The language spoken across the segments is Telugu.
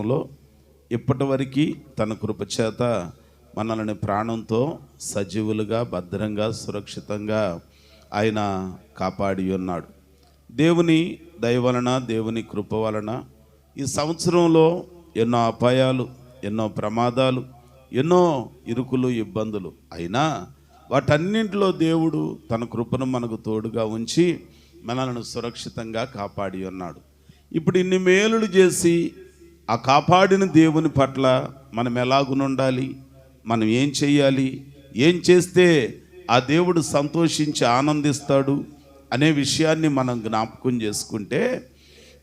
లో ఇప్పటివరకు తన కృపచేత మనల్ని ప్రాణంతో సజీవులుగా భద్రంగా సురక్షితంగా ఆయన కాపాడి ఉన్నాడు. దేవుని దయ వలన, దేవుని కృప వలన ఈ సంవత్సరంలో ఎన్నో అపాయాలు, ఎన్నో ప్రమాదాలు, ఎన్నో ఇరుకులు, ఇబ్బందులు అయినా వాటన్నింటిలో దేవుడు తన కృపను మనకు తోడుగా ఉంచి మనల్ని సురక్షితంగా కాపాడి ఉన్నాడు. ఇప్పుడు ఇన్ని మేలులు చేసి ఆ కాపాడిన దేవుని పట్ల మనం ఎలాగునుండాలి, మనం ఏం చేయాలి, ఏం చేస్తే ఆ దేవుడు సంతోషించి ఆనందిస్తాడు అనే విషయాన్ని మనం జ్ఞాపకం చేసుకుంటే,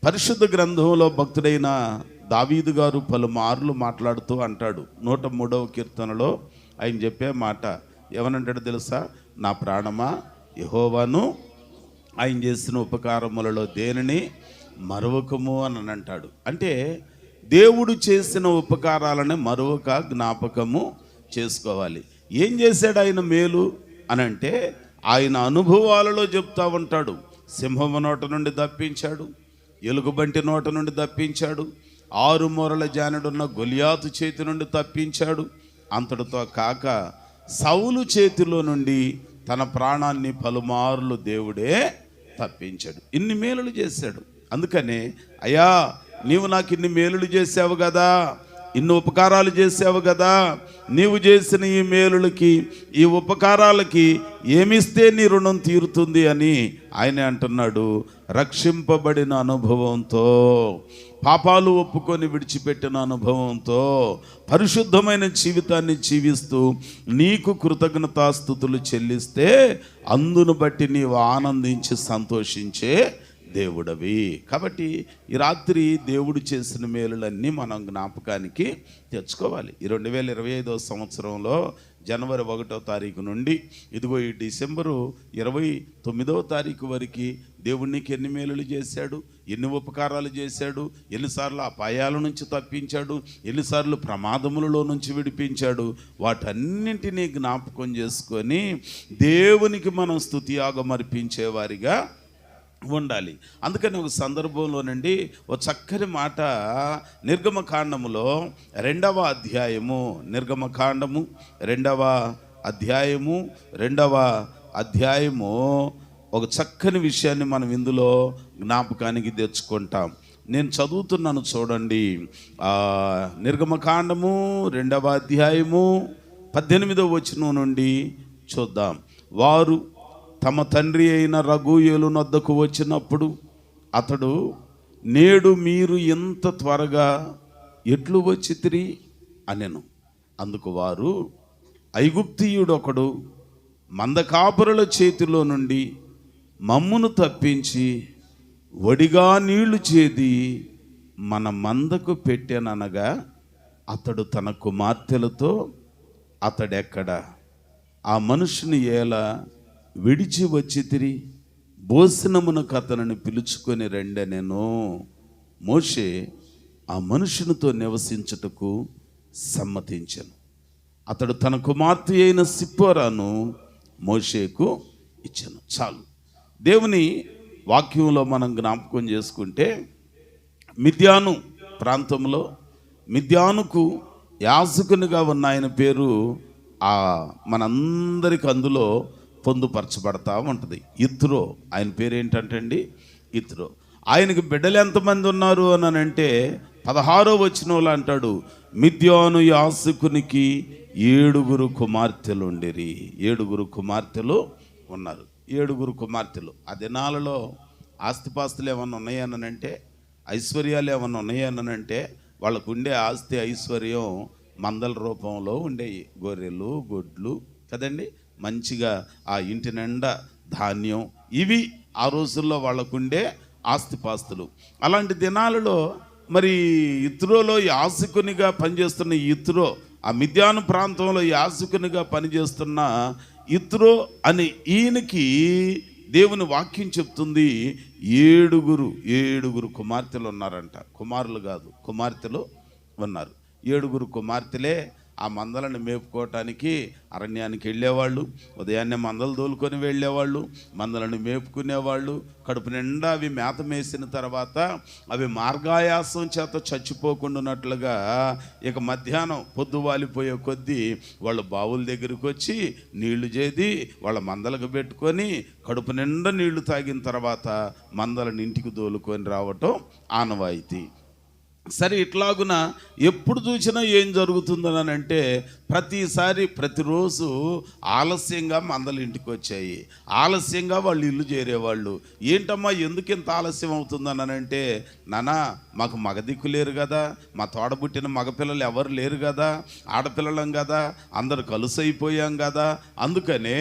పరిశుద్ధ గ్రంథంలో భక్తుడైన దావీదు గారు పలుమార్లు మాట్లాడుతూ అంటాడు. 103వ కీర్తనలో ఆయన చెప్పే మాట ఏమనంటాడు తెలుసా? నా ప్రాణమా యెహోవాను ఆయన చేసిన ఉపకారములలో దేనిని మరువకము అని అంటాడు. అంటే దేవుడు చేసిన ఉపకారాలను మరొక జ్ఞాపకము చేసుకోవాలి. ఏం చేశాడు ఆయన మేలు అని అంటే ఆయన అనుభవాలలో చెప్తా ఉంటాడు. సింహము నోట నుండి తప్పించాడు, ఎలుగుబంటి నోట నుండి తప్పించాడు, 6 మూరల జానుడున్న గొలియాతు చేతి నుండి తప్పించాడు. అంతటితో కాక సౌలు చేతిలో నుండి తన ప్రాణాన్ని పలుమార్లు దేవుడే తప్పించాడు. ఇన్ని మేలులు చేశాడు. అందుకనే అయ్యా నీవు నాకు ఇన్ని మేలులు చేసావు కదా, ఇన్ని ఉపకారాలు చేసావు కదా, నీవు చేసిన ఈ మేలులకి, ఈ ఉపకారాలకి ఏమిస్తే నీ రుణం తీరుతుంది అని ఆయన అంటున్నాడు. రక్షింపబడిన అనుభవంతో, పాపాలు ఒప్పుకొని విడిచిపెట్టిన అనుభవంతో, పరిశుద్ధమైన జీవితాన్ని జీవిస్తూ నీకు కృతజ్ఞతాస్తుతులు చెల్లిస్తే అందును బట్టి నీవు ఆనందించి సంతోషించే దేవుడవి. కాబట్టి ఈ రాత్రి దేవుడు చేసిన మేలులన్నీ మనం జ్ఞాపకానికి తెచ్చుకోవాలి. ఈ 2025వ సంవత్సరంలో జనవరి 1వ తారీఖు నుండి ఇదిగో ఈ డిసెంబరు 29వ తారీఖు వరకు దేవుడు నీకు ఎన్ని మేలులు చేశాడు, ఎన్ని ఉపకారాలు చేశాడు, ఎన్నిసార్లు అపాయాల నుంచి తప్పించాడు, ఎన్నిసార్లు ప్రమాదములలో నుంచి విడిపించాడు, వాటన్నింటినీ జ్ఞాపకం చేసుకొని దేవునికి మనం స్తుతియాగం అర్పించేవారిగా ఉండాలి. అందుకని ఒక సందర్భంలోనండి ఒక చక్కని మాట నిర్గమకాండములో 2వ అధ్యాయము, నిర్గమకాండము 2వ అధ్యాయము ఒక చక్కని విషయాన్ని మనం ఇందులో జ్ఞాపకానికి తెచ్చుకుంటాం. నేను చదువుతున్నాను చూడండి. నిర్గమకాండము 2వ అధ్యాయము 18వ వచనం నుండి చూద్దాం. వారు తమ తండ్రి అయిన రగూయేలు నొద్దకు వచ్చినప్పుడు అతడు, నేడు మీరు ఎంత త్వరగా ఎట్లు వచ్చితిరి అనెను. అందుకు వారు, ఐగుప్తీయుడొకడు మందకాపురుల చేతిలో నుండి మమ్మును తప్పించి వడిగా నీళ్లు చేది మన మందకు పెట్టెననగా అతడు తన కుమార్తెలతో, అతడెక్కడ? ఆ మనుషుని ఏలా విడిచి వచ్చితిరి? భోజనమునకు అతనిని పిలుచుకొని రెండెనెను. మోషే ఆ మనుషునితో నివసించుటకు సమ్మతించెను. అతడు తన కుమార్తె అయిన సిప్పోరాను మోషేకు ఇచ్చెను. చాలు. దేవుని వాక్యంలో మనం జ్ఞాపకం చేసుకుంటే, మిద్యాను ప్రాంతంలో మిద్యానుకు యాజకునిగా ఉన్న ఆయన పేరు మనందరికి అందులో పొందుపరచబడతా ఉంటుంది. ఇత్రో. ఆయన పేరు ఏంటంటే ఇత్రో. ఆయనకి బిడ్డలు ఎంతమంది ఉన్నారు అని అంటే 16వ వచనంలో అంటాడు, మిద్యాను యాజకునికి 7 కుమార్తెలు ఉండిరి. 7 కుమార్తెలు ఉన్నారు. 7 కుమార్తెలు. ఆ దినాలలో ఆస్తిపాస్తులు ఏమన్నా ఉన్నాయనంటే, ఐశ్వర్యాలు ఏమన్నా ఉన్నాయనంటే, వాళ్ళకు ఉండే ఆస్తి ఐశ్వర్యం మందల రూపంలో ఉండేవి. గొర్రెలు, గొడ్లు కదండి, మంచిగా ఆ ఇంటి నిండా ధాన్యం, ఇవి ఆ రోజుల్లో వాళ్ళకుండే ఆస్తిపాస్తులు. అలాంటి దినాలలో మరి ఇత్రోలో యాజకునిగా పనిచేస్తున్న ఇత్రో, ఆ మిద్యాను ప్రాంతంలో యాజకునిగా పనిచేస్తున్న ఇత్రో అని ఈయనకి దేవుని వాక్యం చెప్తుంది 7 కుమార్తెలు ఉన్నారంట. కుమారులు కాదు, కుమార్తెలు ఉన్నారు. 7 కుమార్తెలే ఆ మందలను మేపుకోవటానికి అరణ్యానికి వెళ్ళేవాళ్ళు. ఉదయాన్నే మందలు తోలుకొని వెళ్ళేవాళ్ళు, మందలను మేపుకునేవాళ్ళు. కడుపు నిండా అవి మేత మేసిన తర్వాత అవి మార్గాయాసం చేత చచ్చిపోకుండానట్లుగా ఇక మధ్యాహ్నం పొద్దు వాలిపోయే కొద్దీ వాళ్ళు బావుల దగ్గరికి వచ్చి నీళ్లు చేది వాళ్ళ మందలకు పెట్టుకొని కడుపు నిండా నీళ్లు తాగిన తర్వాత మందలను ఇంటికి తోలుకొని రావటం ఆనవాయితీ. సరే, ఇట్లాగున ఎప్పుడు చూసినా ఏం జరుగుతుందని అంటే ప్రతిరోజు ఆలస్యంగా మందలు ఇంటికి వచ్చాయి, ఆలస్యంగా వాళ్ళు ఇల్లు చేరేవాళ్ళు. ఏంటమ్మా ఎందుకు ఇంత ఆలస్యం అవుతుందని అంటే, నానా మాకు మగ దిక్కు లేరు కదా, మా తోడబుట్టిన మగపిల్లలు ఎవరు లేరు కదా, ఆడపిల్లలం కదా, అందరు కలుసైపోయాం కదా, అందుకనే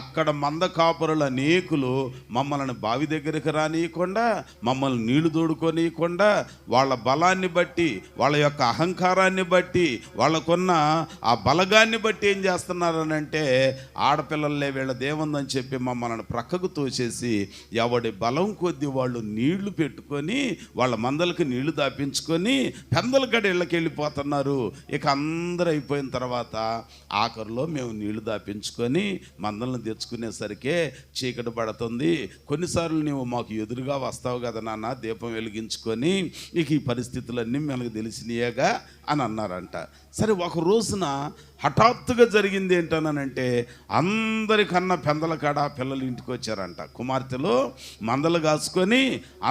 అక్కడ మంద కాపురులు అనేకులు మమ్మల్ని బావి దగ్గరికి రానియకుండా, మమ్మల్ని నీళ్లు తోడుకోనియకుండా, వాళ్ళ బలాన్ని బట్టి, వాళ్ళ యొక్క అహంకారాన్ని బట్టి, వాళ్ళకున్న ఆ బలగాన్ని బట్టి ఏం చేస్తున్నారనంటే, ఆడపిల్లలే వీళ్ళ దేవందని చెప్పి మమ్మల్ని ప్రక్కకు తోసేసి ఎవడి బలం కొద్దీ వాళ్ళు నీళ్లు పెట్టుకొని వాళ్ళ మందలకు నీళ్లు దాపించుకొని పెందల గడి ఇళ్ళకి వెళ్ళిపోతున్నారు. ఇక అందరూ అయిపోయిన తర్వాత ఆఖరిలో మేము నీళ్లు దాపించుకొని మందలను తెచ్చుకునేసరికే చీకటి పడుతుంది. కొన్నిసార్లు నీవు మాకు ఎదురుగా వస్తావు కదా నాన్న, దీపం వెలిగించుకొని, ఇక ఈ పరిస్థితులన్నీ మనకు తెలిసినాయేగా అని అన్నారంట. సరే, ఒక రోజున హఠాత్తుగా జరిగింది ఏంటనంటే, అందరికన్నా పెందల కాడ పిల్లలు ఇంటికి వచ్చారంట. కుమార్తెలు మందలు కాసుకొని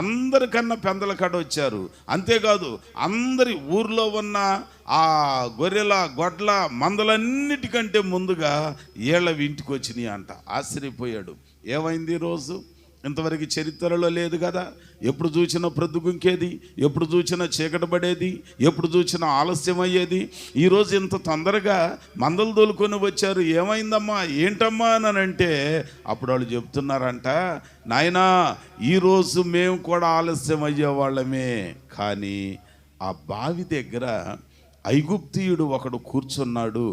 అందరికన్నా పెందల కాడ వచ్చారు. అంతేకాదు, అందరి ఊర్లో ఉన్న ఆ గొర్రెల గొడ్ల మందలన్నిటికంటే ముందుగా వీళ్ళవి ఇంటికి వచ్చినాయి అంట. ఆశ్చర్యపోయాడు. ఏమైంది ఈరోజు? ఇంతవరకు చరిత్రలో లేదు కదా. ఎప్పుడు చూసినా ప్రొద్దుగుంకేది, ఎప్పుడు చూసినా చీకటి పడేది, ఎప్పుడు చూసినా ఆలస్యం అయ్యేది. ఈరోజు ఇంత తొందరగా మందలు తోలుకొని వచ్చారు, ఏమైందమ్మా ఏంటమ్మా అని అంటే, అప్పుడు వాళ్ళు చెప్తున్నారంట, నాయనా ఈరోజు మేము కూడా ఆలస్యం అయ్యేవాళ్ళమే, కానీ ఆ బావి దగ్గర ఐగుప్తీయుడు ఒకడు కూర్చున్నాడు.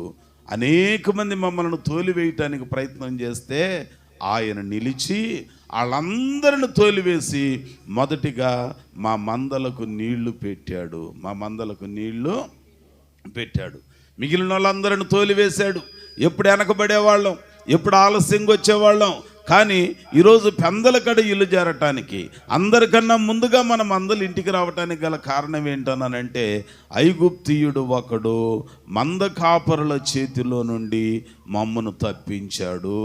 అనేక మంది మమ్మల్ని తోలివేయటానికి ప్రయత్నం చేస్తే ఆయన నిలిచి వాళ్ళందరిని తోలివేసి మొదటిగా మా మందలకు నీళ్లు పెట్టాడు. మిగిలిన వాళ్ళందరిని తోలివేశాడు. ఎప్పుడు వెనకబడేవాళ్ళం, ఎప్పుడు ఆలస్యంగా వచ్చేవాళ్ళం, కానీ ఈరోజు పెందల కడ ఇల్లు చేరటానికి అందరికన్నా ముందుగా మన మందలు ఇంటికి రావటానికి గల కారణం ఏంటనంటే, ఐగుప్తీయుడు ఒకడు మంద కాపరుల చేతిలో నుండి మమ్మను తప్పించాడు.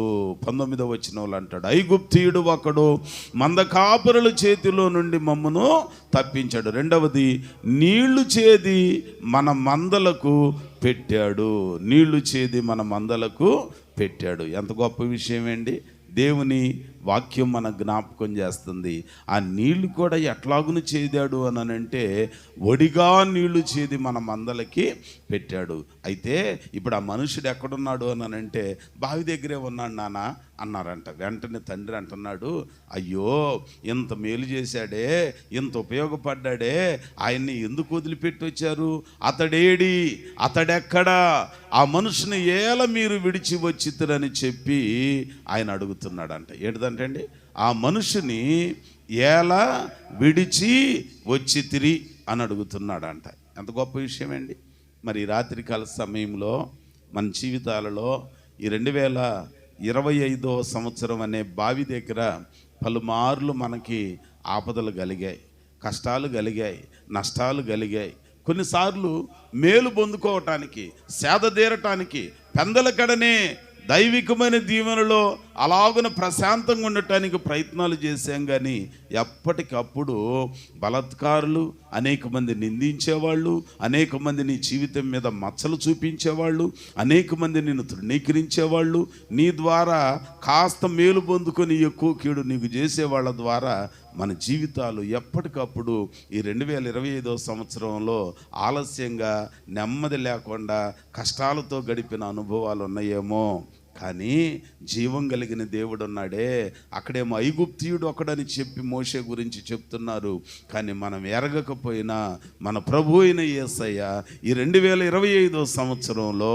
19వ వచనంలో అంటాడు, ఐగుప్తీయుడు ఒకడు మంద కాపరుల చేతిలో నుండి మమ్మను తప్పించాడు. రెండవది, నీళ్లు చేది మన మందలకు పెట్టాడు. ఎంత గొప్ప విషయం అండి. దేవుని వాక్యం మన జ్ఞాపకం చేస్తుంది. ఆ నీళ్లు కూడా ఎట్లాగును చేదాడు అని అంటే, ఒడిగా నీళ్లు చేది మన మందలకి పెట్టాడు. అయితే ఇప్పుడు ఆ మనుషుడు ఎక్కడున్నాడు అని అంటే, బావి దగ్గరే ఉన్నాడు నాన్న అన్నారంట. వెంటనే తండ్రి అంటున్నాడు, అయ్యో ఇంత మేలు చేశాడే, ఇంత ఉపయోగపడ్డాడే, ఆయన్ని ఎందుకు వదిలిపెట్టి వచ్చారు? అతడేడి, అతడెక్కడా, ఆ మనుషుని ఏల మీరు విడిచి వచ్చితురని చెప్పి ఆయన అడుగుతున్నాడంట. ఏంటిదంటే అండి, ఆ మనుషుని ఎలా విడిచి వచ్చితిరి అని అడుగుతున్నాడంట. ఎంత గొప్ప విషయం అండి. మరి రాత్రికాల సమయంలో మన జీవితాలలో ఈ 2025వ సంవత్సరం అనే బావి దగ్గర పలుమార్లు మనకి ఆపదలు కలిగాయి, కష్టాలు కలిగాయి, నష్టాలు కలిగాయి. కొన్నిసార్లు మేలు పొందుకోవటానికి, సేద తీరటానికి పెందల కడనే దైవికమైన దీవెనలో అలాగున ప్రశాంతంగా ఉండటానికి ప్రయత్నాలు చేశాం. కానీ ఎప్పటికప్పుడు బలాత్కారులు, అనేక మంది నిందించేవాళ్ళు, అనేక మంది నీ జీవితం మీద మచ్చలు చూపించేవాళ్ళు, అనేక మంది నిన్ను తృణీకరించేవాళ్ళు, నీ ద్వారా కాస్త మేలు పొందుకొని ఎక్కువ కీడు నీకు చేసేవాళ్ళ ద్వారా మన జీవితాలు ఎప్పటికప్పుడు ఈ 2025వ సంవత్సరంలో ఆలస్యంగా, నెమ్మది లేకుండా, కష్టాలతో గడిపిన అనుభవాలు ఉన్నాయేమో. కానీ జీవం కలిగిన దేవుడు ఉన్నాడే, అక్కడేమో ఐగుప్తీయుడు ఒకడని చెప్పి మోషే గురించి చెప్తున్నారు. కానీ మనం ఎరగకపోయినా మన ప్రభు అయిన యేసయ్య ఈ 2025వ సంవత్సరంలో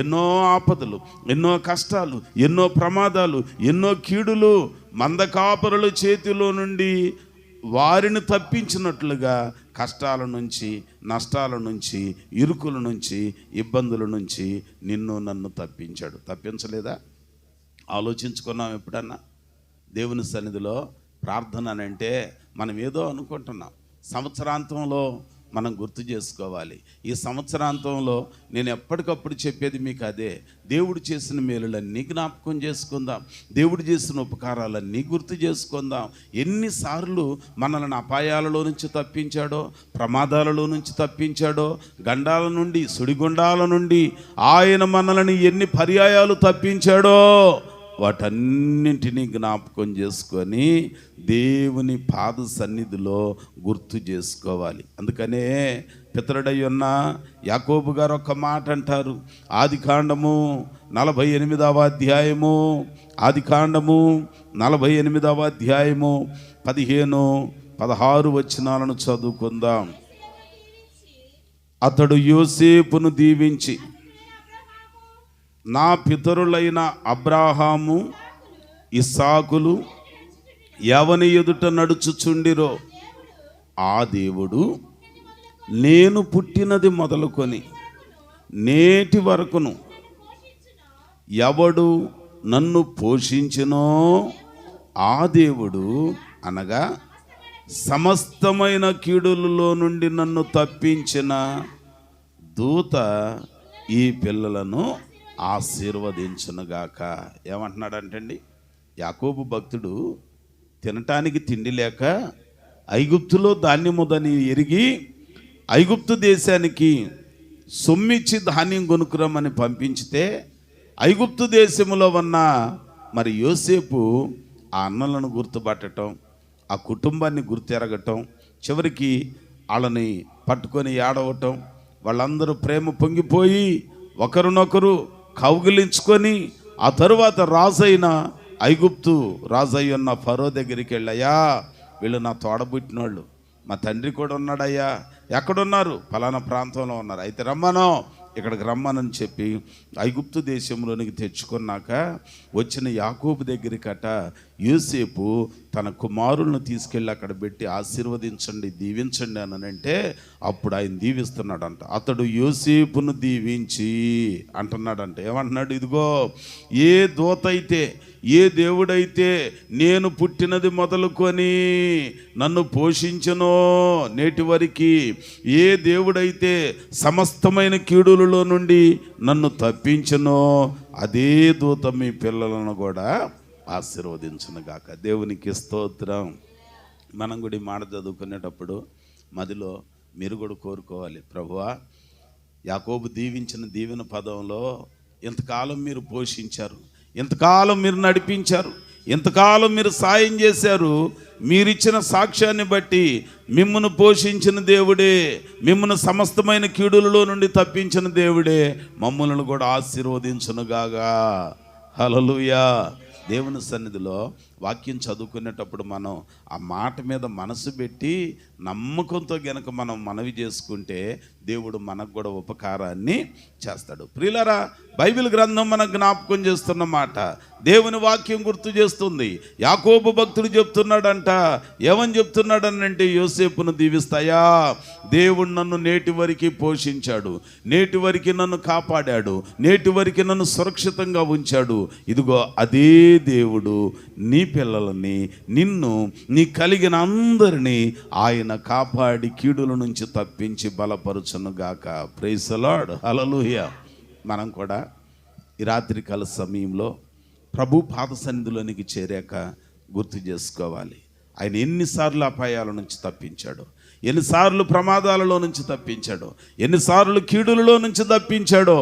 ఎన్నో ఆపదలు, ఎన్నో కష్టాలు, ఎన్నో ప్రమాదాలు, ఎన్నో కీడులు మంద కాపరుల చేతిలో నుండి వారిని తప్పించినట్లుగా కష్టాల నుంచి, నష్టాల నుంచి, ఇరుకుల నుంచి, ఇబ్బందుల నుంచి నిన్ను నన్ను తప్పించాడు. తప్పించలేదా? ఆలోచించుకున్నాం ఎప్పుడన్నా? దేవుని సన్నిధిలో ప్రార్థన అంటే మనం ఏదో అనుకుంటున్నాం. సంవత్సరాంతంలో మనం గుర్తు చేసుకోవాలి. ఈ సంవత్సరాంతంలో నేను ఎప్పటికప్పుడు చెప్పేది మీకు అదే. దేవుడు చేసిన మేలులన్నీ జ్ఞాపకం చేసుకుందాం. దేవుడు చేసిన ఉపకారాలన్నీ గుర్తు చేసుకుందాం. ఎన్నిసార్లు మనల్ని అపాయాలలో నుంచి తప్పించాడో, ప్రమాదాలలో నుంచి తప్పించాడో, గండాల నుండి, సుడిగుండాల నుండి ఆయన మనల్ని ఎన్ని పర్యాయాలు తప్పించాడో వాటన్నింటినీ జ్ఞాపకం చేసుకొని దేవుని పాద సన్నిధిలో గుర్తు చేసుకోవాలి. అందుకనే పితరుడై ఉన్న యాకోబు గారు ఒక మాట అంటారు. ఆదికాండము 48వ అధ్యాయము, ఆదికాండము 48వ అధ్యాయము 15, 16 వచనాలను చదువుకుందాం. అతడు యోసేపును దీవించి, నా పితరులైన అబ్రాహాము, ఇస్సాకులు ఎవని ఎదుట నడుచుచుండిరో ఆ దేవుడు నేను పుట్టినది మొదలుకొని నేటి వరకును ఎవడు నన్ను పోషించినో ఆ దేవుడు, అనగా సమస్తమైన కీడులలో నుండి నన్ను తప్పించిన దూత ఈ పిల్లలను ఆశీర్వదించునుగాక. ఏమంటున్నాడంటండి? యాకోబు భక్తుడు తినటానికి తిండి లేక ఐగుప్తులో ధాన్యముదని ఎరిగి ఐగుప్తు దేశానికి సొమ్మిచ్చి ధాన్యం కొనుక్కురమ్మని పంపించితే ఐగుప్తు దేశంలో ఉన్న మరి యోసేపు ఆ అన్నలను గుర్తుపట్టడం, ఆ కుటుంబాన్ని గుర్తెరగటం, చివరికి వాళ్ళని పట్టుకొని ఏడవటం, వాళ్ళందరూ ప్రేమ పొంగిపోయి ఒకరినొకరు కౌగిలించుకొని ఆ తరువాత రాజైన ఐగుప్తు రాజయ్య ఉన్న ఫరో దగ్గరికి వెళ్ళయ్యా, వీళ్ళు నా తోడబుట్టినోళ్ళు, మా తండ్రి కూడా ఉన్నాడయ్యా, ఎక్కడున్నారు? ఫలానా ప్రాంతంలో ఉన్నారు, అయితే రమ్మనో, ఇక్కడికి రమ్మనని చెప్పి ఐగుప్తు దేశంలోనికి తెచ్చుకున్నాక వచ్చిన యాకోబు దగ్గరికట యోసేపు తన కుమారులను తీసుకెళ్ళి అక్కడ పెట్టి ఆశీర్వదించండి, దీవించండి అని అంటే అప్పుడు ఆయన దీవిస్తున్నాడంట. అతడు యోసేపును దీవించి అంటున్నాడంట. ఏమంటున్నాడు? ఇదిగో, ఏ దూత అయితే, ఏ దేవుడైతే నేను పుట్టినది మొదలుకొని నన్ను పోషించనో నేటి వరకు, ఏ దేవుడైతే సమస్తమైన కీడులలో నుండి నన్ను తప్పించనో అదే దూత మీ పిల్లలను కూడా ఆశీర్వదించునుగాక. దేవునికి స్తోత్రం. మనం కూడా ఈ మాట చదువుకునేటప్పుడు మదిలో మీరు కూడా కోరుకోవాలి, ప్రభువా, యాకోబు దీవించిన దీవెన పదంలో ఎంతకాలం మీరు పోషించారు, ఎంతకాలం మీరు నడిపించారు, ఎంతకాలం మీరు సాయం చేశారు, మీరిచ్చిన సాక్ష్యాన్ని బట్టి మిమ్మును పోషించిన దేవుడే, మిమ్మును సమస్తమైన కీడులలో నుండి తప్పించిన దేవుడే మమ్మల్ని కూడా ఆశీర్వదించునుగాక. హల్లెలూయా. దేవుని సన్నిధిలో వాక్యం చదువుకునేటప్పుడు మనం ఆ మాట మీద మనసు పెట్టి నమ్మకంతో గనక మనం మనవి చేసుకుంటే దేవుడు మనకు కూడా ఉపకారాన్ని చేస్తాడు. ప్రియులారా, బైబిల్ గ్రంథం మనకు జ్ఞాపకం చేస్తున్న మాట, దేవుని వాక్యం గుర్తు చేస్తుంది. యాకోబు భక్తుడు చెప్తున్నాడంట. ఏమని చెప్తున్నాడనంటే, యోసేపును దీవిస్తాయా, దేవుడు నన్ను నేటి వరకు పోషించాడు, నేటి వరకు నన్ను కాపాడాడు, నేటి వరకు నన్ను సురక్షితంగా ఉంచాడు. ఇదిగో అదే దేవుడు నీ పిల్లలని, నిన్ను, నీ కలిగిన అందరినీ ఆయన కాపాడి కీడుల నుంచి తప్పించి బలపరచునుగాక. Praise the lord. హల్లెలూయా. మనం కూడా ఈ రాత్రికాల సమయంలో ప్రభు పాద సన్నిధిలోనికి చేరాక గుర్తు చేసుకోవాలి, ఆయన ఎన్నిసార్లు అపాయాల నుంచి తప్పించాడు, ఎన్నిసార్లు ప్రమాదాలలో నుంచి తప్పించాడో, ఎన్నిసార్లు కీడులలో నుంచి తప్పించాడో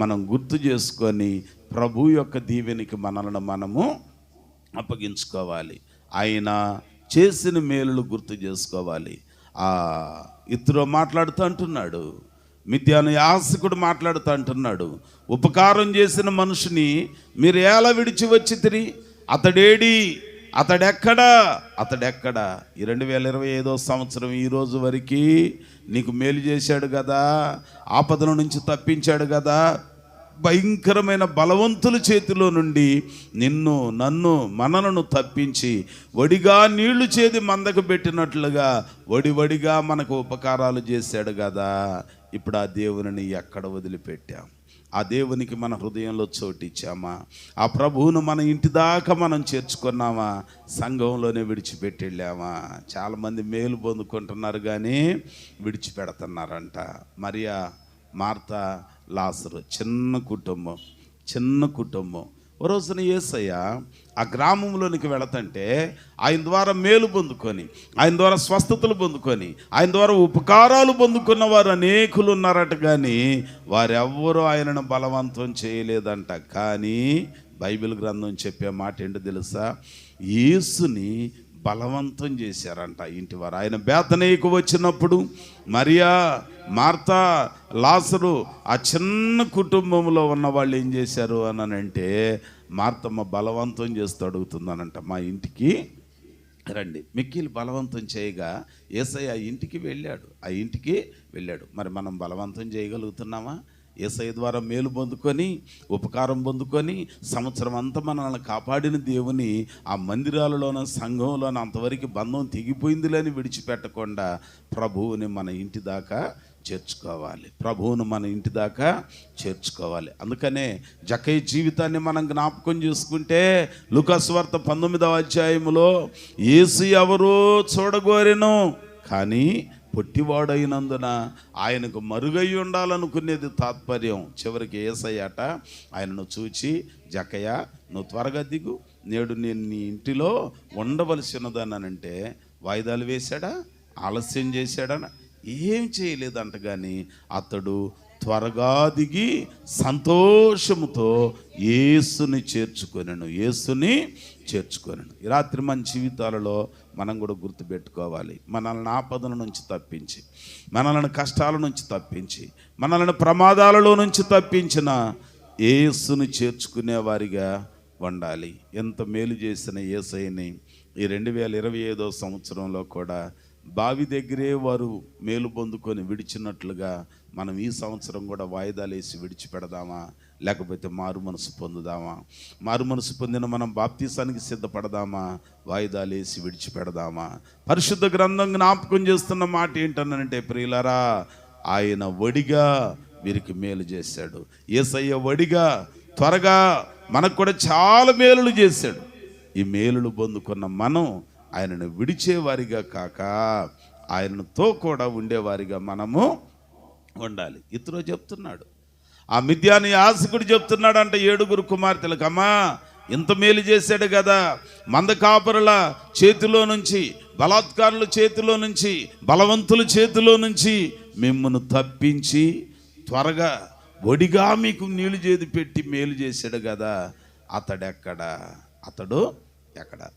మనం గుర్తు చేసుకొని ప్రభు యొక్క దీవెనికి మనల్ని మనము అప్పగించుకోవాలి. ఆయన చేసిన మేలులు గుర్తు చేసుకోవాలి. ఇతరు మాట్లాడుతూ అంటున్నాడు, మిద్యాను యాజకుడు మాట్లాడుతూ అంటున్నాడు, ఉపకారం చేసిన మనుషుని మీరు ఎలా విడిచి వచ్చి తిరిగి, అతడేడి, అతడెక్కడా ఈ 2025వ సంవత్సరం ఈ రోజు వరకు నీకు మేలు చేశాడు కదా, ఆపదల నుంచి తప్పించాడు కదా, భయంకరమైన బలవంతుల చేతిలో నుండి నిన్ను నన్ను మనలను తప్పించి వడిగా నీళ్లు చేది మందకు పెట్టినట్లుగా వడివడిగా మనకు ఉపకారాలు చేశాడు కదా. ఇప్పుడు ఆ దేవుని ఎక్కడ వదిలిపెట్టాం? ఆ దేవునికి మన హృదయంలో చోటిచ్చామా? ఆ ప్రభువును మన ఇంటి దాకా మనం చేర్చుకున్నామా? సంఘంలోనే విడిచిపెట్టి వెళ్ళామా? చాలామంది మేలు పొందుకుంటున్నారు కానీ విడిచిపెడుతున్నారంట. మరియా, మార్తా, లాజరు చిన్న కుటుంబం. ఓ రోజున యేసయ్య ఆ గ్రామంలోనికి వెళతంటే ఆయన ద్వారా మేలు పొందుకొని, ఆయన ద్వారా స్వస్థతలు పొందుకొని, ఆయన ద్వారా ఉపకారాలు పొందుకున్న వారు అనేకులు ఉన్నారట. కానీ వారెవ్వరూ ఆయనను బలవంతం చేయలేదంట. కానీ బైబిల్ గ్రంథం చెప్పే మాట ఏంటో తెలుసా? యేసుని బలవంతం చేశారంట ఇంటి వారు. ఆయన బేతనీకు వచ్చినప్పుడు మరియా, మార్తా, లాజరు ఆ చిన్న కుటుంబంలో ఉన్న వాళ్ళు ఏం చేశారు అనంటే, మార్తమ్మ బలవంతం చేస్తూ అడుగుతుందనంట, మా ఇంటికి రండి. మిక్కిలు బలవంతం చేయగా యేసయ్య ఆ ఇంటికి వెళ్ళాడు. మరి మనం బలవంతం చేయగలుగుతున్నామా? యేసయ్య ద్వారా మేలు పొందుకొని, ఉపకారం పొందుకొని, సంవత్సరం అంతా మనల్ని కాపాడిన దేవుని ఆ మందిరాలలోన, సంఘంలోన అంతవరకు బంధం తెగిపోయిందిలేని విడిచిపెట్టకుండా ప్రభువుని మన ఇంటి దాకా చేర్చుకోవాలి. అందుకనే జక్కయ్య జీవితాన్ని మనం జ్ఞాపకం చేసుకుంటే లూకా సువార్త 19వ అధ్యాయములో యేసు ఎవరో చూడగోరెను, కానీ పొట్టివాడైనందున ఆయనకు మరుగై ఉండాలనుకునేది తాత్పర్యం. చివరికి యేసయ్యట ఆయనను చూచి, జక్కయ్య నువ్వు త్వరగా దిగు, నేడు నేను నీ ఇంటిలో ఉండవలసినదనంటే వాయిదాలు వేశాడా? ఆలస్యం చేశాడా? ఏం చేయలేదంట. కానీ అతడు త్వరగా దిగి సంతోషముతో యేసుని చేర్చుకొనెను. ఈ రాత్రి మన జీవితాలలో మనం కూడా గుర్తుపెట్టుకోవాలి. మనల్ని ఆపదల నుంచి తప్పించి, మనల్ని కష్టాల నుంచి తప్పించి, మనల్ని ప్రమాదాలలో నుంచి తప్పించిన యేసుని చేర్చుకునే వారిగా ఉండాలి. ఎంత మేలు చేసిన యేసయ్యని ఈ 2025వ సంవత్సరంలో కూడా బావి దగ్గరే వారు మేలు పొందుకొని విడిచినట్లుగా మనం ఈ సంవత్సరం కూడా వాయిదాలు వేసి విడిచిపెడదామా? లేకపోతే మారు మనసు పొందుదామా? మారు మనసు పొందిన మనం బాప్తీసానికి సిద్ధపడదామా? వాయిదాలు వేసి విడిచిపెడదామా? పరిశుద్ధ గ్రంథం జ్ఞాపకం చేస్తున్న మాట ఏంటనంటే, ప్రియులారా, ఆయన వడిగా వీరికి మేలు చేశాడు. యేసయ్య వడిగా త్వరగా మనకు కూడా చాలా మేలులు చేశాడు. ఈ మేలులు పొందుకున్న మనం ఆయనను విడిచేవారిగా కాక ఆయనతో కూడా ఉండేవారిగా మనము ఉండాలి. ఇతరులు చెప్తున్నాడు, ఆ మిద్యాను యాజకుడు చెప్తున్నాడు అంట 7 కుమార్తెలకు, అమ్మా ఇంత మేలు చేశాడు కదా, మందకాపరుల చేతిలో నుంచి, బలాత్కారుల చేతిలో నుంచి, బలవంతుల చేతిలో నుంచి మిమ్మల్ని తప్పించి త్వరగా ఒడిగా మీకు నీళ్లు చేది పెట్టి మేలు చేశాడు కదా, అతడు ఎక్కడ?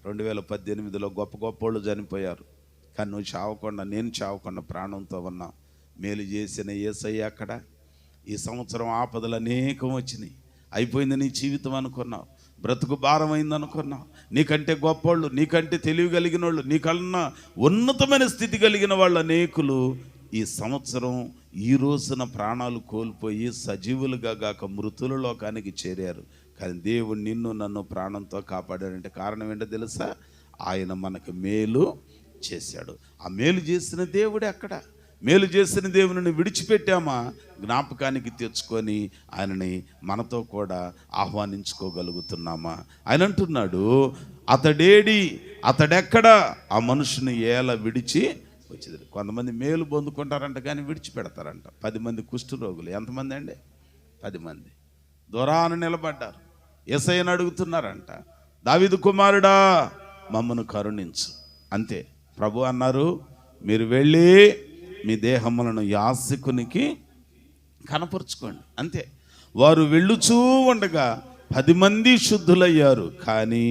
2018లో గొప్ప వాళ్ళు చనిపోయారు. కానీ నువ్వు చావకుండా, నేను చావకుండా ప్రాణంతో ఉన్నా. మేలు చేసిన యేసయ్య అక్కడ. ఈ సంవత్సరం ఆపదలు అనేకం వచ్చినాయి. అయిపోయింది నీ జీవితం అనుకున్నావు, బ్రతుకు భారమైంది అనుకున్నావు. నీకంటే గొప్పోళ్ళు, నీకంటే తెలివి కలిగిన వాళ్ళు, నీకన్నా ఉన్నతమైన స్థితి కలిగిన వాళ్ళు అనేకులు ఈ సంవత్సరం ఈ రోజున ప్రాణాలు కోల్పోయి సజీవులుగా గాక మృతుల లోకానికి చేరారు. కానీ దేవుడు నిన్ను నన్ను ప్రాణంతో కాపాడాడంటే కారణం ఏంటో తెలుసా? ఆయన మనకు మేలు చేశాడు. ఆ మేలు చేసిన దేవుడే అక్కడ. మేలు చేసిన దేవుని విడిచిపెట్టామా? జ్ఞాపకానికి తెచ్చుకొని ఆయనని మనతో కూడా ఆహ్వానించుకోగలుగుతున్నామా? ఆయన అంటున్నాడు, అతడెక్కడ ఆ మనుషుని ఏల విడిచి వచ్చేది. కొంతమంది మేలు పొందుకుంటారంట కానీ విడిచిపెడతారంట. 10 మంది కుష్ఠరోగులు, ఎంతమంది అండి? 10 మంది దూరాన నిలబడ్డారు. యేసయ్యను అడుగుతున్నారంట, దావీదు కుమారుడా మమ్మను కరుణించు. అంతే ప్రభు అన్నారు, మీరు వెళ్ళి మీ దేహములను యాజకునికి కనపరుచుకోండి. అంతే. వారు వెళ్ళుచూ ఉండగా 10 మంది శుద్ధులయ్యారు. కానీ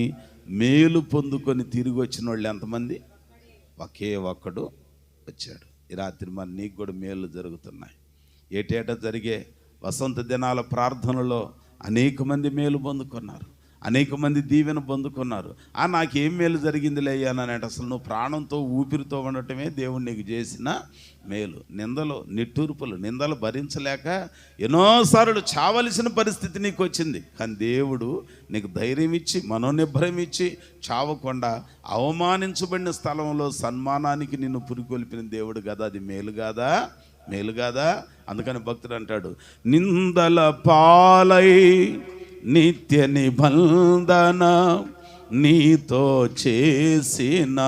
మేలు పొందుకొని తిరిగి వచ్చిన వాళ్ళు ఎంతమంది? ఒకే ఒక్కడు వచ్చాడు. ఈ రాత్రి మరి నీకు కూడా మేలు జరుగుతున్నాయి. ఏటేటా జరిగే వసంత దినాల ప్రార్థనలో అనేక మంది మేలు పొందుకున్నారు. అనేక మంది దీవెన పొందుకున్నారు. నాకేం మేలు జరిగిందిలే అని అసలు నువ్వు ప్రాణంతో ఊపిరితో ఉండటమే దేవుడు నీకు చేసిన మేలు. నిందలు నిట్టూర్పులు నిందలు భరించలేక ఎన్నోసార్లు చావలసిన పరిస్థితి నీకు వచ్చింది. కానీ దేవుడు నీకు ధైర్యం ఇచ్చి మనోనిబ్బరం ఇచ్చి చావకుండా అవమానించబడిన స్థలంలో సన్మానానికి నిన్ను పురికొల్పిన దేవుడు కదా. అది మేలు కాదా? మేలు కాదా? అందుకని భక్తుడు అంటాడు, నిందల పాలై నిత్య నిబంధన నీతో చేసిన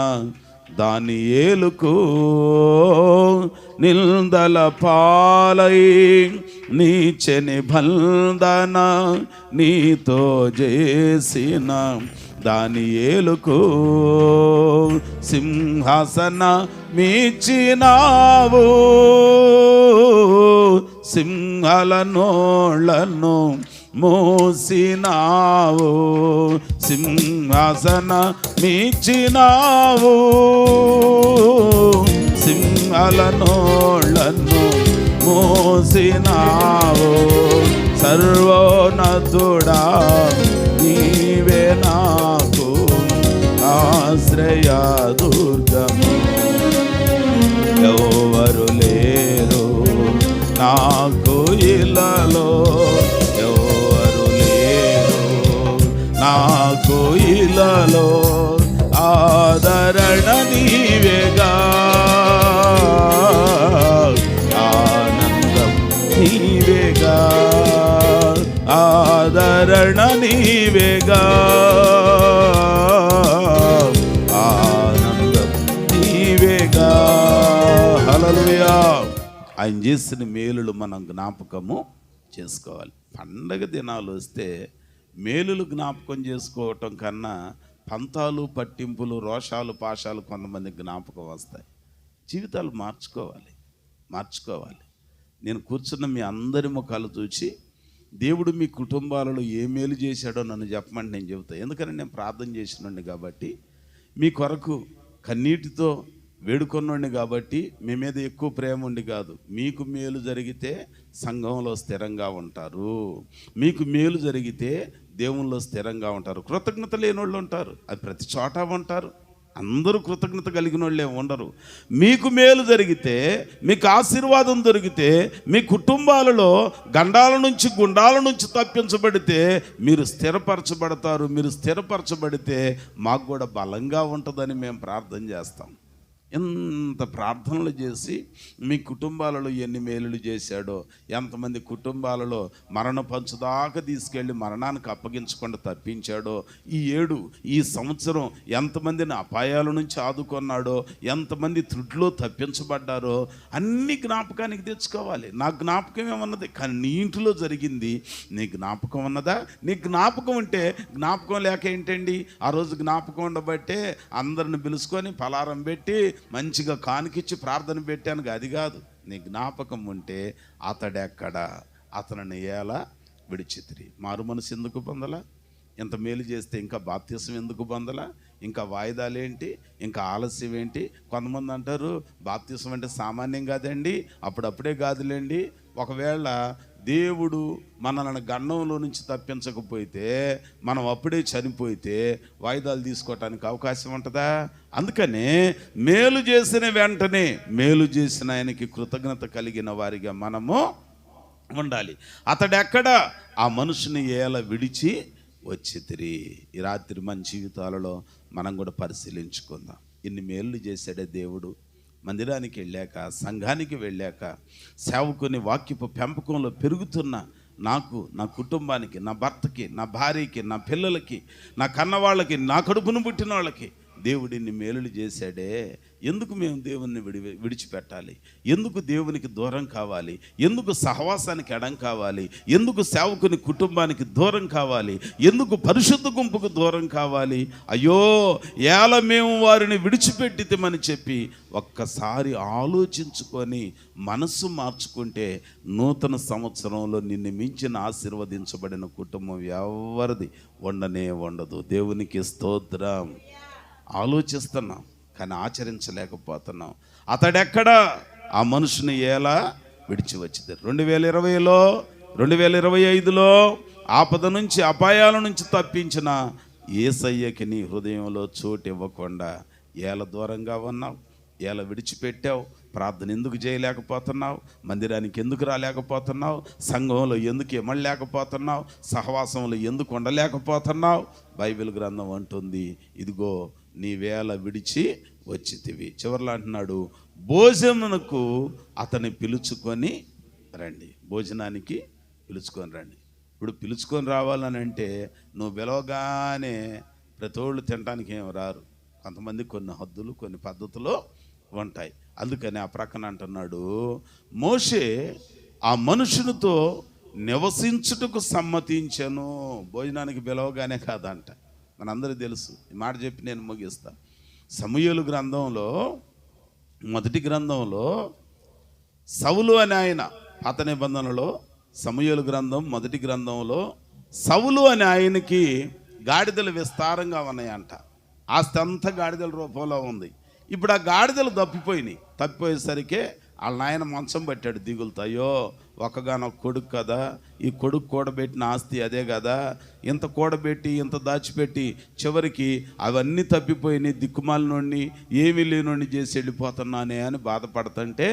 దానియేలుకు, నిందల పాలై నిత్య నిబంధన నీతో చేసిన దానియేలుకు సింహాసన మీచినావు, సింహాల నోళ్లను మోసినావు, సింహాసన మీచినావు, సింహాల నోళ్లను మోసినావు. సర్వోన్నతుడా నీవే నాకు ఆశ్రయ దుర్గము, ఎవరు లేరు నాకు ఇలాలో, ఎవరు లేరు నాకు ఇలాలో, ఆదరణ నీవేగా, ఆనందం నీవేగా, ఆదరణ నీవేగా, ఆనందం నీవేగా. హల్లెలూయా. ఆయన చేసిన మేలులు మనం జ్ఞాపకము చేసుకోవాలి. పండగ దినాలు వస్తే మేలులు జ్ఞాపకం చేసుకోవటం కన్నా పంతాలు పట్టింపులు రోషాలు పాశాలు కొంతమంది జ్ఞాపకం వస్తాయి. జీవితాలు మార్చుకోవాలి. నేను కూర్చున్న మీ అందరి ముఖాలు చూసి దేవుడు మీ కుటుంబాలలో ఏ మేలు చేశాడో నన్ను చెప్పమంటే నేను చెబుతాను. ఎందుకని నేను ప్రార్థన చేసినండి కాబట్టి, మీ కొరకు కన్నీటితో వేడుకొనండి కాబట్టి, మీ మీద ఎక్కువ ప్రేమ ఉండి కాదు. మీకు మేలు జరిగితే సంఘంలో స్థిరంగా ఉంటారు, మీకు మేలు జరిగితే దేవుల్లో స్థిరంగా ఉంటారు. కృతజ్ఞత లేని వాళ్ళు ఉంటారు, అది ప్రతి చోట ఉంటారు. అందరూ కృతజ్ఞత కలిగిన వాళ్ళే ఉండరు. మీకు మేలు జరిగితే, మీకు ఆశీర్వాదం దొరికితే, మీ కుటుంబాలలో గండాల నుంచి గుండాల నుంచి తప్పించబడితే మీరు స్థిరపరచబడతారు. మీరు స్థిరపరచబడితే మాకు కూడా బలంగా ఉంటుందని మేము ప్రార్థన చేస్తాం. ఎంత ప్రార్థనలు చేసి మీ కుటుంబాలలో ఎన్ని మేలులు చేశాడో, ఎంతమంది కుటుంబాలలో మరణ పంచుదాకా తీసుకెళ్ళి మరణానికి అప్పగించకుండా తప్పించాడో, ఈ సంవత్సరం ఎంతమందిని అపాయాల నుంచి ఆదుకున్నాడో, ఎంతమంది త్రుట్లో తప్పించబడ్డారో అన్ని జ్ఞాపకానికి తెచ్చుకోవాలి. నా జ్ఞాపకం ఏమన్నది, కానీ నీ ఇంటిలో జరిగింది నీ జ్ఞాపకం ఉన్నదా? నీ జ్ఞాపకం ఉంటే, జ్ఞాపకం లేక ఏంటండి, ఆ రోజు జ్ఞాపకం ఉండబట్టే అందరిని పిలుచుకొని పలారం పెట్టి మంచిగా కానుకిచ్చి ప్రార్థన పెట్టాను. అది కాదు. నీ జ్ఞాపకం ఉంటే అతడెక్కడ, అతనిని ఎలా విడిచితిరి, మారు మనసు ఎందుకు పొందలా, ఇంత మేలు చేస్తే ఇంకా బాప్తిసం ఎందుకు పొందలా, ఇంకా వాయిదాలేంటి, ఇంకా ఆలస్యం ఏంటి? కొంతమంది అంటారు బాప్తిసం అంటే సామాన్యం కాదండి, అప్పుడప్పుడే కాదులేండి. ఒకవేళ దేవుడు మనల్ని గండంలో నుంచి తప్పించకపోతే, మనం అప్పుడే చనిపోతే వాయిదాలు తీసుకోవటానికి అవకాశం ఉంటుందా? అందుకనే మేలు చేసిన వెంటనే మేలు చేసిన ఆయనకి కృతజ్ఞత కలిగిన వారిగా మనము ఉండాలి. అతడెక్కడ, ఆ మనుషుని ఎలా విడిచి వచ్చితిరి. ఈ రాత్రి మన జీవితాలలో మనం కూడా పరిశీలించుకుందాం. ఇన్ని మేలు చేశాడే దేవుడు. మందిరానికి వెళ్ళాక, సంఘానికి వెళ్ళాక, సేవకుని వాక్యపు పెంపకంలో పెరుగుతున్న నాకు, నా కుటుంబానికి, నా భర్తకి, నా భార్యకి, నా పిల్లలకి, నా కన్నవాళ్ళకి, నా కడుపును పుట్టిన వాళ్ళకి దేవుడిని మేలులు చేశాడే. ఎందుకు మేము దేవుణ్ణి విడిచిపెట్టాలి? ఎందుకు దేవునికి దూరం కావాలి? ఎందుకు సహవాసానికి ఎడం కావాలి? ఎందుకు సేవకుని కుటుంబానికి దూరం కావాలి? ఎందుకు పరిశుద్ధ గుంపుకు దూరం కావాలి? అయ్యో, ఎలా మేము వారిని విడిచిపెట్టితమని చెప్పి ఒక్కసారి ఆలోచించుకొని మనస్సు మార్చుకుంటే నూతన సంవత్సరంలో నిన్ను మించిన ఆశీర్వదించబడిన కుటుంబం ఎవరిది ఉండదు. దేవునికి స్తోత్రం. ఆలోచిస్తున్నాం కానీ ఆచరించలేకపోతున్నాం. అతడెక్కడ, ఆ మనుషుని ఎలా విడిచి వచ్చింది. 2020లో 2025లో ఆపద నుంచి అపాయాల నుంచి తప్పించిన యేసయ్యకి నీ హృదయంలో చోటు ఇవ్వకుండా ఏల దూరంగా ఉన్నావు, ఏల విడిచిపెట్టావు, ప్రార్థన ఎందుకు చేయలేకపోతున్నావు, మందిరానికి ఎందుకు రాలేకపోతున్నావు, సంఘంలో ఎందుకు ఇమ్మలేకపోతున్నావు, సహవాసంలో ఎందుకు ఉండలేకపోతున్నావు. బైబిల్ గ్రంథం అంటుంది, ఇదిగో నీ వేళ విడిచి వచ్చితివి. చివర్లో అంటున్నాడు, భోజనమునకు అతన్ని పిలుచుకొని రండి, భోజనానికి పిలుచుకొని రండి. ఇప్పుడు పిలుచుకొని రావాలని అంటే నువ్వు పిలవగానే ప్రతోళ్ళు తినడానికి ఏం రారు. కొంతమంది కొన్ని హద్దులు కొన్ని పద్ధతులు ఉంటాయి. అందుకని ఆ ప్రక్కన అంటున్నాడు, మోషే ఆ మనుషునితో నివసించుటకు సమ్మతించను. భోజనానికి పిలవగానే కాదంట, మనందరికీ తెలుసు. ఈ మాట చెప్పి నేను ముగిస్తా. సమూయేలు గ్రంథంలో మొదటి గ్రంథంలో సౌలు అనే ఆయన, పాత నిబంధనలో సమూయేలు గ్రంథం మొదటి గ్రంథంలో సౌలు అనే ఆయనకి గాడిదలు విస్తారంగా ఉన్నాయంట. ఆస్తి అంతా గాడిదల రూపంలో ఉంది. ఇప్పుడు ఆ గాడిదలు తప్పిపోయేసరికి వాళ్ళ నాయన మంచం పెట్టాడు దిగులుతో. అయ్యో ఒక్కగానొక్క కొడుకు కదా, ఈ కొడుకు కూడబెట్టిన ఆస్తి అదే కదా, ఇంత కూడబెట్టి ఇంత దాచిపెట్టి చివరికి అవన్నీ తప్పిపోయినాయి, దిక్కుమాలినోడిని ఏమీ లేనోడిని చేసి వెళ్ళిపోతున్నానే అని బాధపడుతుంటే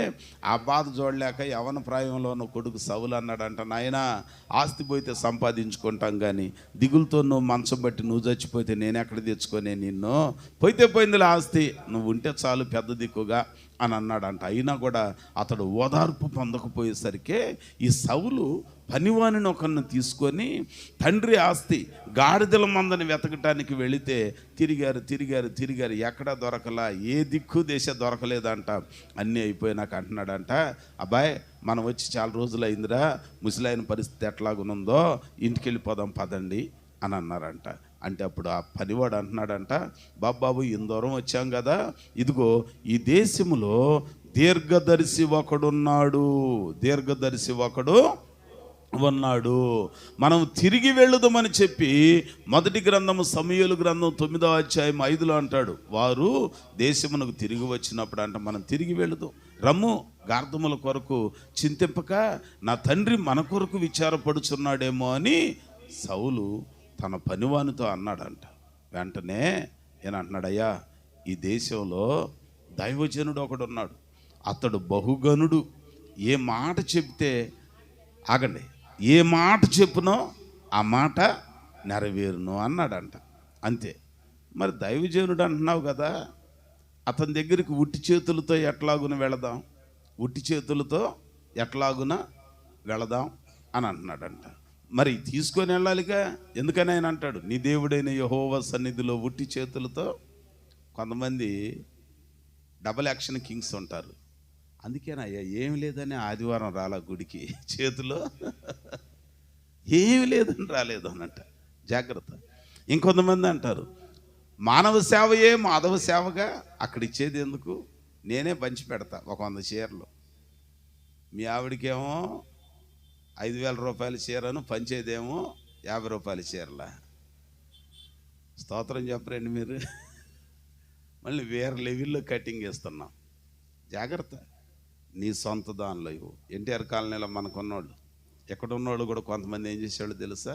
ఆ బాధ చూడలేక యవన ప్రాయంలో ఉన్న కొడుకు సౌలు అన్నాడంట, నాయనా ఆస్తి పోయితే సంపాదించుకుంటాం కానీ దిగులతో నువ్వు మంచం బట్టి నువ్వు చచ్చిపోతే నేను ఎక్కడ తెచ్చుకోనే నిన్ను, పోయితే పోయిందిలే ఆస్తి, నువ్వు ఉంటే చాలు పెద్ద దిక్కుగా అని అన్నాడంట. అయినా కూడా అతడు ఓదార్పు పొందకపోయేసరికి ఈ సౌలు పనివానిని ఒకరిని తీసుకొని తండ్రి ఆస్తి గాడిదల మందని వెతకటానికి వెళితే తిరిగారు ఎక్కడా దొరకలా, ఏ దిక్కు దేశ దొరకలేదంట. అన్నీ అయిపోయినాక అంటున్నాడంట, అబ్బాయి మనం వచ్చి చాలా రోజులు అయిందిరా, ముసలాయన పరిస్థితి ఎట్లాగునుందో ఇంటికి వెళ్ళిపోదాం పదండి అని అన్నారంట. అంటే అప్పుడు ఆ పనివాడు అంటున్నాడంట, బాబాబు ఇంత దూరం వచ్చాం కదా, ఇదిగో ఈ దేశములో దీర్ఘదర్శి ఒకడు ఉన్నాడు, మనం తిరిగి వెళ్ళుదామని చెప్పి మొదటి గ్రంథము సమూయేలు గ్రంథం 9వ అధ్యాయం 5లో అంటాడు, వారు దేశమునకు తిరిగి వచ్చినప్పుడు అంట మనం తిరిగి వెళుదాం, రమ్ము గార్ధముల కొరకు చింతింపక నా తండ్రి మన కొరకు విచారపడుచున్నాడేమో అని సౌలు తన పనివానితో అన్నాడంట. వెంటనే ఏనంటున్నాడయ్యా, ఈ దేశంలో దైవజనుడు ఒకడు ఉన్నాడు, అతడు బహుగనుడు, ఏ మాట చెప్తే ఆగండి, ఏ మాట చెప్పునో ఆ మాట నెరవేరును అన్నాడంట. అంతే. మరి దైవజనుడు అంటున్నావు కదా, అతని దగ్గరికి ఉట్టి చేతులతో ఎట్లాగున వెళదాం అని అంటున్నాడంట. మరి తీసుకొని వెళ్ళాలిగా, ఎందుకని ఆయన అంటాడు, నీ దేవుడైన యెహోవా సన్నిధిలో ఉట్టి చేతులతో. కొంతమంది డబల్ యాక్షన్ కింగ్స్ ఉంటారు, అందుకేనయ్యా ఏమి లేదని ఆదివారం రాలా గుడికి, చేతిలో ఏమి లేదని రాలేదు అనంట. జాగ్రత్త. ఇంకొంతమంది అంటారు, మానవ సేవయే మాధవ సేవగా, అక్కడ ఇచ్చేది ఎందుకు, నేనే పంచి పెడతా ఒక 100 చీరలు, మీ ఆవిడకేమో 5,000 రూపాయల చీరను, పంచేదేమో 50 రూపాయల చీరల. స్తోత్రం చెప్పరండి మీరు. మళ్ళీ వేరే లెవెల్లో కటింగ్ వేస్తున్నాం. జాగ్రత్త. నీ సొంత దానిలో ఇవ్వు. ఎన్టీఆర్ కాలనీలో మనకున్నోళ్ళు, ఎక్కడున్నోళ్ళు కూడా కొంతమంది ఏం చేసేవాళ్ళు తెలుసా,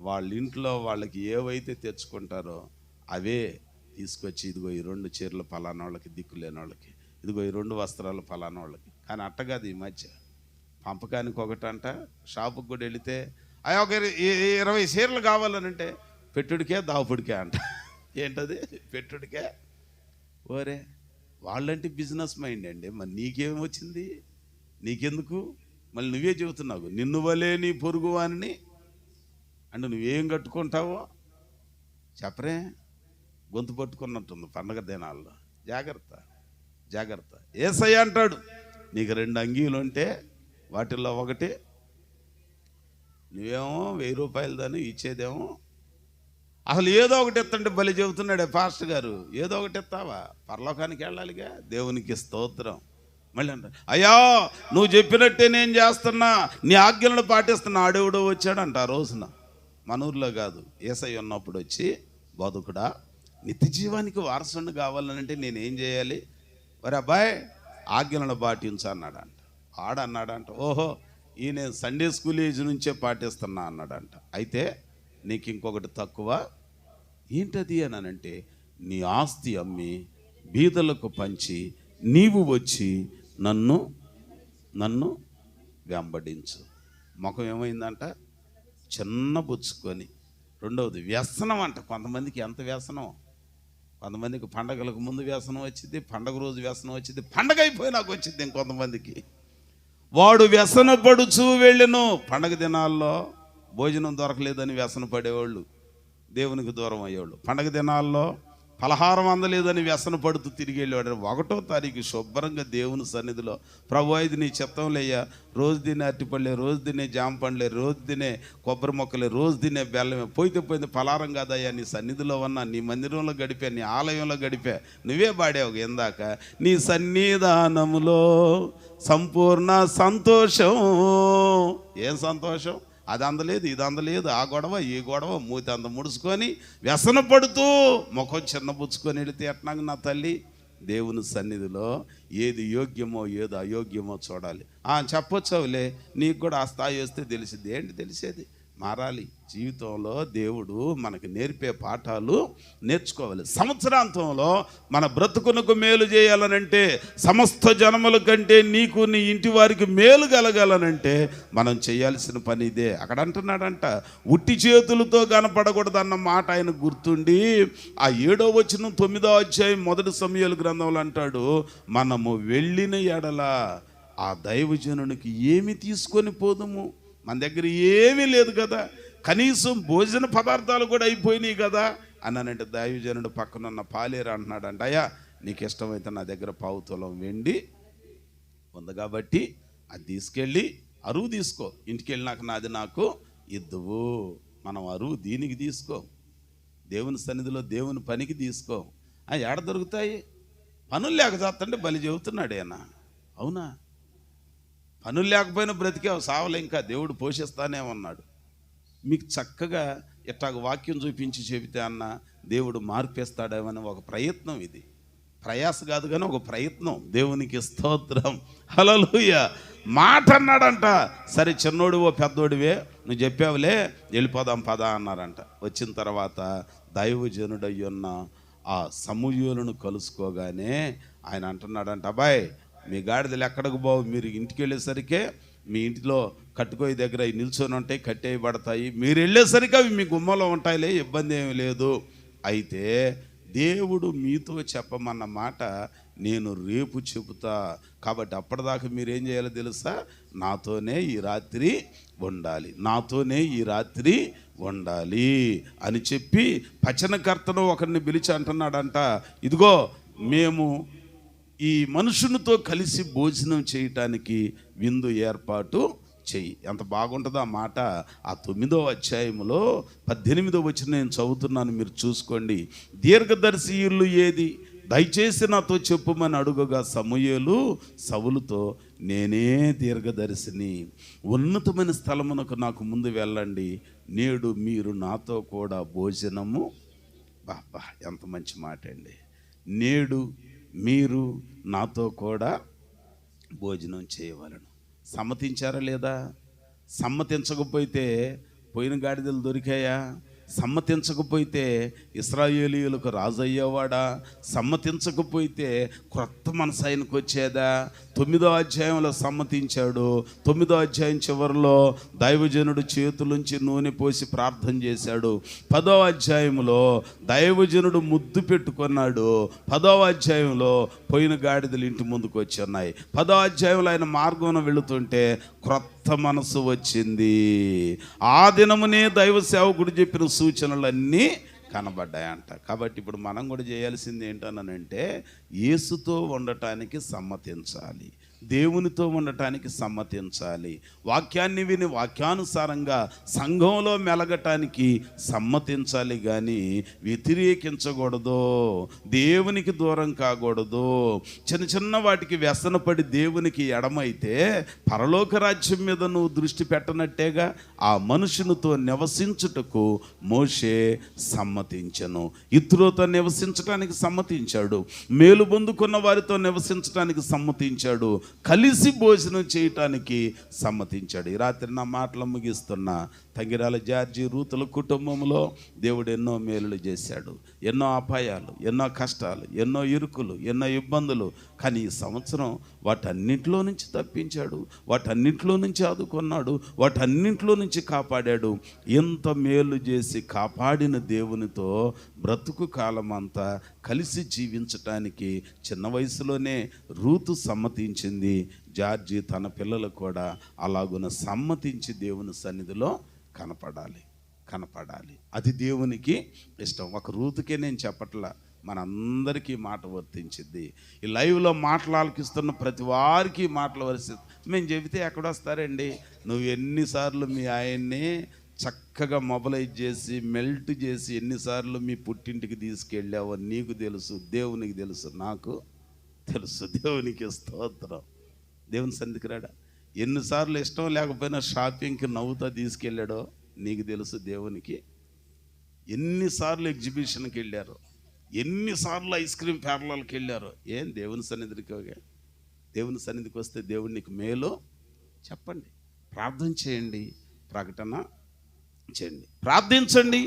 వాళ్ళ ఇంట్లో వాళ్ళకి ఏవైతే తెచ్చుకుంటారో అవే తీసుకొచ్చి, ఇదిగో ఈ 2 చీరలు ఫలానా వాళ్ళకి, దిక్కు లేని వాళ్ళకి, ఇదిగో ఈ 2 వస్త్రాలు ఫలానా వాళ్ళకి. కానీ అట్టగాదు, ఈ మధ్య పంపకానికి ఒకటంట, షాపుకి కూడా వెళితే అయ్యా ఒక 20 చీరలు కావాలనంటే పెట్టుడికే దాపుడికే అంట. ఏంటది, పెట్టుడికే. ఓరే వాళ్ళంటే బిజినెస్ మైండ్ అండి. మరి నీకేమొచ్చింది, నీకెందుకు, మళ్ళీ నువ్వే చెబుతున్నావు నిన్ను వలే నీ పొరుగు వానిని అంటే నువ్వేం కట్టుకుంటావో చెప్పరే. గొంతు పట్టుకున్నట్టుంది పండగ దినాల్లో. జాగ్రత్త. యేసయ్య అంటాడు, నీకు 2 అంగీలు ఉంటే వాటిల్లో ఒకటి నువ్వేమో 1000 రూపాయలు దాన్ని ఇచ్చేదేమో, అసలు ఏదో ఒకటి ఎత్తంటే బలి చెబుతున్నాడే పాస్టర్ గారు, ఏదో ఒకటి ఎత్తావా, పరలోకానికి వెళ్ళాలిగా. దేవునికి స్తోత్రం. మళ్ళీ అంట, అయ్యా నువ్వు చెప్పినట్టే నేను చేస్తున్నా, నీ ఆజ్ఞలను పాటిస్తున్నా. ఆడెవడో వచ్చాడంట ఆ రోజున, మన ఊర్లో కాదు, యేసయ్య ఉన్నప్పుడు వచ్చి, బోధకుడా నిత్య జీవానికి వారసుని కావాలనంటే నేనేం చేయాలి, మరి అబ్బాయి ఆజ్ఞలను పాటించు అన్నాడంట. ఆడన్నాడంట, ఓహో ఈయన సండే స్కూల్ ఏజ్ నుంచే పాటిస్తున్నా అన్నాడంట. అయితే నీకు ఇంకొకటి తక్కువ ఏంటది అని అంటే, నీ ఆస్తి అమ్మి బీదలకు పంచి నీవు వచ్చి నన్ను వెంబడించు. ముఖం ఏమైందంట? చిన్న బుచ్చుకొని. రెండవది వ్యసనం అంట. కొంతమందికి ఎంత వ్యసనం, కొంతమందికి పండగలకు ముందు వ్యసనం వచ్చింది, పండగ రోజు వ్యసనం వచ్చింది, పండగ అయిపోయి నాకు వచ్చింది. ఇంకొంతమందికి వాడు వ్యసన పడుచు వెళ్ళెను. పండగ దినాల్లో భోజనం దొరకలేదని వ్యసన పడేవాళ్ళు, దేవునికి దూరం అయ్యేవాళ్ళు. పండగ దినాల్లో పలహారం అందలేదని వ్యసన పడుతూ తిరిగి వెళ్ళేవాడు. 1వ తారీఖు శుభ్రంగా దేవుని సన్నిధిలో, ప్రభు ఇది నీ చిత్తంలేయ్యా, రోజు తినే అరటిపళ్ళే, రోజు తినే జామ పండ్లే, రోజు తినే కొబ్బరి మొక్కలే, రోజు తినే బెల్లమే, పోయింది పలారం కాదయ్యా, నీ సన్నిధిలో ఉన్నా, నీ మందిరంలో గడిపా, నీ ఆలయంలో గడిపా, నువ్వే పాడావు ఇందాక, నీ సన్నిధానములో సంపూర్ణ సంతోషం. ఏం సంతోషం? అది అందలేదు, ఇది అందలేదు, ఆ గొడవ ఈ గొడవ, మూతి అంత ముడుచుకొని వ్యసన పడుతూ ముఖం చిన్నబుచ్చుకొని వెళితే ఎట్నాగా నా తల్లి? దేవుని సన్నిధిలో ఏది యోగ్యమో ఏది అయోగ్యమో చూడాలి. చెప్పొచ్చావులే, నీకు కూడా ఆ స్థాయి వస్తే తెలిసింది. ఏంటి తెలిసేది? మారాలి. జీవితంలో దేవుడు మనకి నేర్పే పాఠాలు నేర్చుకోవాలి. సంవత్సరాంతంలో మన బ్రతుకునకు మేలు చేయాలనంటే, సమస్త జనముల కంటే నీకు నీ ఇంటి వారికి మేలు కలగాలనంటే మనం చేయాల్సిన పని ఇదే. అక్కడ అంటున్నాడంట, ఉట్టి చేతులతో కనపడకూడదన్న మాట ఆయన గుర్తుండి, ఆ 7వ వచనం 9వ అధ్యాయం 1 సమూయేలు గ్రంథంలో అంటాడు, మనము వెళ్ళిన ఎడల ఆ దైవజనునికి ఏమి తీసుకొని పోదుము? మన దగ్గర ఏమీ లేదు కదా, కనీసం భోజన పదార్థాలు కూడా అయిపోయినాయి కదా అన్నానంటే, దైవజనుడు పక్కనున్న పాలేరు అంటున్నాడంట, అయ్యా నీకు ఇష్టమైతే నా దగ్గర 1/4 తులం వెండి ఉంది కాబట్టి అది తీసుకెళ్ళి అరువు తీసుకో, ఇంటికి వెళ్ళినాక నాది నాకు ఇద్దువు. మనం అరువు దీనికి తీసుకో, దేవుని సన్నిధిలో దేవుని పనికి తీసుకో. ఏడ దొరుకుతాయి? పనులు లేక చేస్తుంటే బలి చెబుతున్నాడు ఆయన. అవునా? పనులు లేకపోయినా బ్రతికావు, సావలే, ఇంకా దేవుడు పోషిస్తానే ఉన్నాడు. మీకు చక్కగా ఇట్టాగ వాక్యం చూపించి చెబితే అన్న దేవుడు మార్పేస్తాడేమని ఒక ప్రయత్నం. ఇది ప్రయాస కాదు కానీ ఒక ప్రయత్నం. దేవునికి స్తోత్రం, హల్లెలూయా. మాట అన్నాడంట. సరే చిన్నోడివో పెద్దోడివే, నువ్వు చెప్పావులే, వెళ్ళిపోదాం పదా అన్నారంట. వచ్చిన తర్వాత దైవజనుడయ్యున్న ఆ సమూయేలును కలుసుకోగానే ఆయన అంటున్నాడంట, అబ్బాయి మీ గాడిదలు ఎక్కడికి బావు, మీరు ఇంటికి వెళ్ళేసరికే మీ ఇంటిలో కట్టుకోయి దగ్గర అవి నిల్చొని ఉంటాయి, కట్టేయబడతాయి, మీరు వెళ్ళేసరికి అవి మీ గుమ్మలో ఉంటాయిలే, ఇబ్బంది ఏమి లేదు. అయితే దేవుడు మీతో చెప్పమన్న మాట నేను రేపు చెబుతా, కాబట్టి అప్పటిదాకా మీరేం చేయాలో తెలుసా? నాతోనే ఈ రాత్రి ఉండాలి, నాతోనే ఈ రాత్రి ఉండాలి అని చెప్పి పచనకర్తను ఒకరిని పిలిచి అంటున్నాడంట, ఇదిగో మేము ఈ మనుషునితో కలిసి భోజనం చేయటానికి విందు ఏర్పాటు చెయ్యి. ఎంత బాగుంటుందో ఆ మాట. ఆ 9వ అధ్యాయంలో 18వ వచనం నేను చదువుతున్నాను, మీరు చూసుకోండి. దీర్ఘదర్శి ఇల్లు ఏది? దయచేసి నాతో చెప్పుమని అడుగగా సమూయేలు సౌలుతో, నేనే దీర్ఘదర్శిని, ఉన్నతమైన స్థలమునకు నాకు ముందు వెళ్ళండి, నేడు మీరు నాతో కూడా భోజనము. బాబా ఎంత మంచి మాట అండి. నేడు మీరు నాతో కూడా భోజనం చేయవలను. సమ్మతించారా లేదా? సమ్మతించకపోతే పోయిన గాడిదలు దొరికాయా? సమ్మతించకపోతే ఇశ్రాయేలీయులకు రాజు అయ్యేవాడా? సమ్మతించకపోతే క్రొత్త మనసు ఆయనకు వచ్చేదా? 9వ అధ్యాయంలో సమ్మతించాడు. 9వ అధ్యాయం చివరిలో దైవజనుడు చేతులుంచి నూనె పోసి ప్రార్థన చేశాడు. 10వ అధ్యాయంలో దైవజనుడు ముద్దు పెట్టుకున్నాడు. 10వ అధ్యాయంలో పోయిన గాడిదలు ఇంటి ముందుకు వచ్చి ఉన్నాయి. 10వ అధ్యాయంలో ఆయన మార్గంలో వెళుతుంటే క్రొత్త మనసు వచ్చింది. ఆ దినమునే దైవ సేవకుడు చెప్పిన సూచనలన్నీ కనబడ్డాయంట. కాబట్టి ఇప్పుడు మనం కూడా చేయాల్సింది ఏంటనంటే, యేసుతో ఉండటానికి సమ్మతించాలి, దేవునితో ఉండటానికి సమ్మతించాలి, వాక్యాన్ని విని వాక్యానుసారంగా సంఘంలో మెలగటానికి సమ్మతించాలి, కానీ వ్యతిరేకించకూడదు, దేవునికి దూరం కాకూడదు. చిన్న చిన్న వాటికి వ్యసనపడి దేవునికి ఎడమైతే పరలోక రాజ్యం మీద నువ్వు దృష్టి పెట్టనట్టేగా. ఆ మనుషునితో నివసించుటకు మోషే సమ్మతించెను. ఇత్రోతో నివసించడానికి సమ్మతించాడు, మేలు పొందుకున్న వారితో నివసించడానికి సమ్మతించాడు, కలిసి భోజనం చేయటానికి సమ్మతించాడు. ఈ రాత్రి నా మాటలు ముగిస్తున్నా. తంగిరాల జార్జి రూతుల కుటుంబంలో దేవుడు ఎన్నో మేలులు చేశాడు. ఎన్నో అపాయాలు, ఎన్నో కష్టాలు, ఎన్నో ఇరుకులు, ఎన్నో ఇబ్బందులు. కానీ ఈ సంవత్సరం వాటన్నింటిలో నుంచి తప్పించాడు, వాటన్నింటిలో నుంచి ఆదుకున్నాడు, వాటన్నింటిలో నుంచి కాపాడాడు. ఎంత మేలు చేసి కాపాడిన దేవునితో బ్రతుకు కాలం అంతా కలిసి జీవించటానికి చిన్న వయసులోనే రూతు సమ్మతించింది. జార్జి తన పిల్లలు కూడా అలాగున సమ్మతించి దేవుని సన్నిధిలో కనపడాలి. అది దేవునికి ఇష్టం. ఒక రూతుకే నేను చెప్పట్లా, మనందరికీ మాట వర్తించింది. ఈ లైవ్లో మాటలు ఆలకిస్తున్న ప్రతి వారికి మాటలు వరిస్తుంది. మేము చెబితే ఎక్కడొస్తారండి? నువ్వు ఎన్నిసార్లు మీ ఆయన్ని చక్కగా మొబలైజ్ చేసి మెల్ట్ చేసి ఎన్నిసార్లు మీ పుట్టింటికి తీసుకెళ్ళావో నీకు తెలుసు, దేవునికి తెలుసు, నాకు తెలుసు. దేవునికి స్తోత్రం. దేవుని సన్నిధికి రాడా? ఎన్నిసార్లు ఇష్టం లేకపోయినా షాపింగ్కి నవ్వుతా తీసుకెళ్ళాడో నీకు తెలుసు, దేవునికి. ఎన్నిసార్లు ఎగ్జిబిషన్కి వెళ్ళారు, ఎన్నిసార్లు ఐస్ క్రీమ్ పార్లర్కి వెళ్ళారు. ఏం దేవుని సన్నిధికి వస్తే దేవుడు నీకు మేలు చెప్పండి. ప్రార్థన చేయండి, ప్రకటన చేయండి. ప్రార్థించండి,